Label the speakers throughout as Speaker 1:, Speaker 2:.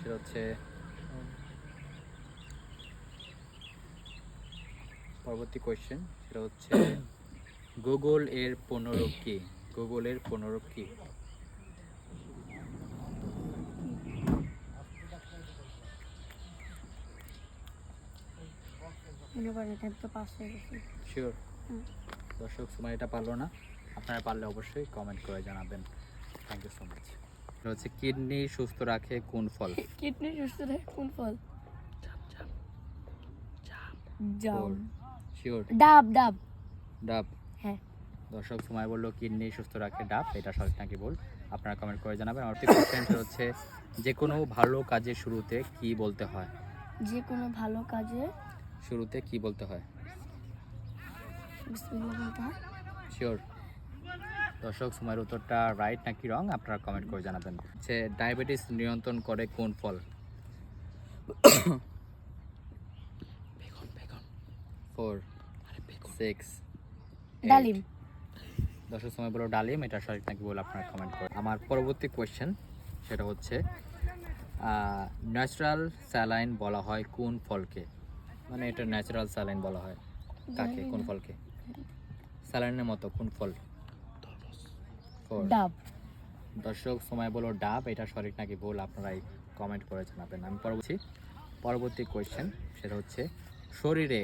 Speaker 1: সেটা হচ্ছে পরবর্তী কোয়েশ্চেন, সেটা হচ্ছে গুগল এর পুনরূপ কি? গুগলের পুনরূপ কি? শিওর? দর্শক সময় এটা পারলো না, আপনারা পারলে অবশ্যই কমেন্ট করে জানাবেন। Thank you so much. এটা হচ্ছে কিডনি সুস্থ রাখে কোন ফল?
Speaker 2: কিডনি সুস্থ রাখে কোন ফল?
Speaker 1: জাম। শিওর?
Speaker 2: ডাব। ডাব।
Speaker 1: ডাব।
Speaker 2: হ্যাঁ।
Speaker 1: দর্শক সময় বললো কিডনি সুস্থ রাখে ডাব, এটা সঠিক নাকি ভুল আপনারা কমেন্ট করে জানাবেন। আমার কোয়েশ্চেন হচ্ছে যে কোনো ভালো কাজের শুরুতে কি বলতে হয়?
Speaker 2: যে কোনো ভালো কাজে
Speaker 1: শুরুতে কি বলতে হয়?
Speaker 2: বিসমিল্লাহ বলতে হয়।
Speaker 1: শিওর? দর্শক সময়ের উত্তরটা রাইট নাকি রং আপনারা কমেন্ট করে জানাবেন। হচ্ছে ডায়াবেটিস নিয়ন্ত্রণ করে কোন ফল? বেগুন। 4 6
Speaker 2: ডালিম।
Speaker 1: দর্শক সময় বলো ডালিম, এটা সঠিক নাকি বলে আপনারা কমেন্ট করে। আমার পরবর্তী কোয়েশ্চেন সেটা হচ্ছে ন্যাচারাল স্যালাইন বলা হয় কোন ফলকে? মানে এটা ন্যাচারাল স্যালাইন বলা হয় কাকে, কোন ফলকে? স্যালাইনের মতো কোন ফল?
Speaker 2: ডাব।
Speaker 1: দর্শক সময় বলো ডাব, এটা সঠিক নাকি ভুল আপনারা কমেন্ট করে জানাবেন। আমি পরবর্তী কোয়েশ্চেন সেটা হচ্ছে শরীরে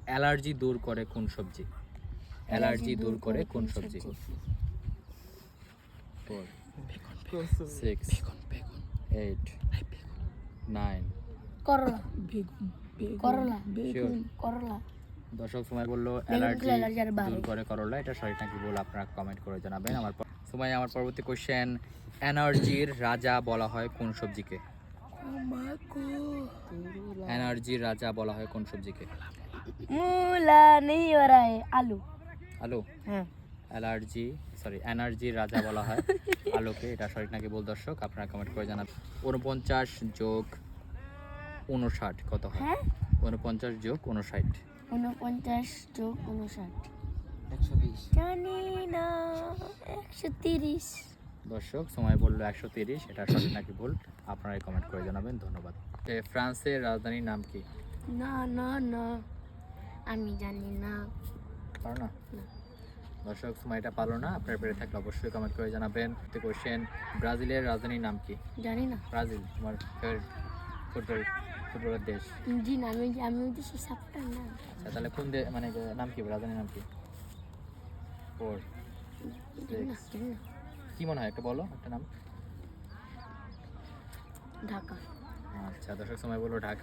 Speaker 1: অ্যালার্জি দূর করে কোন সবজি? অ্যালার্জি দূর করে কোন সবজি? 4 6 8 9
Speaker 2: করলা। করলা। করলা।
Speaker 1: দর্শক সময় বললো
Speaker 2: অ্যালার্জি
Speaker 1: দূর করে করলা, এটা সঠিক নাকি ভুল আপনারা কমেন্ট করে জানাবেন। আমার পরবর্তী কোশ্চেন এনার্জির রাজা বলা হয় কোন সবজিকে? এনার্জির রাজা বলা হয় কোন সবজিকে?
Speaker 2: মূলা নেই ওরাই আলু।
Speaker 1: আলু?
Speaker 2: হ্যাঁ।
Speaker 1: এনার্জির রাজা বলা হয় আলুকে, এটা সঠিক নাকি ভুল দর্শক আপনারা কমেন্ট করে জানাবেন। 49 যোগ 59 কত হয়? 49 যোগ 59
Speaker 2: 49 যোগ 59 120। জানি না 130।
Speaker 1: দর্শক সময় বললো 130, এটা সঠিক নাকি ভুল আপনারাই কমেন্ট করে জানাবেন। ধন্যবাদ। ফ্রান্সের রাজধানীর নাম কি?
Speaker 2: না আমি জানি না।
Speaker 1: পারো না? দর্শক সময়টা পারলো না, আপনার পেরে থাকলে অবশ্যই কমেন্ট করে জানাবেন। কোশ্চেন ব্রাজিলের রাজধানীর নাম কি?
Speaker 2: জানি না।
Speaker 1: ব্রাজিল তোমার ফুটবলের দেশ?
Speaker 2: জি না, আমি ওই দেশের সাপোর্টার না।
Speaker 1: আচ্ছা তাহলে কোন মানে নাম কি, রাজধানীর নাম কি? 4 6 কি মনে হয় একটা বলো, একটা নাম।
Speaker 2: ঢাকা।
Speaker 1: আচ্ছা দর্শক সময় বলো ঢাকা।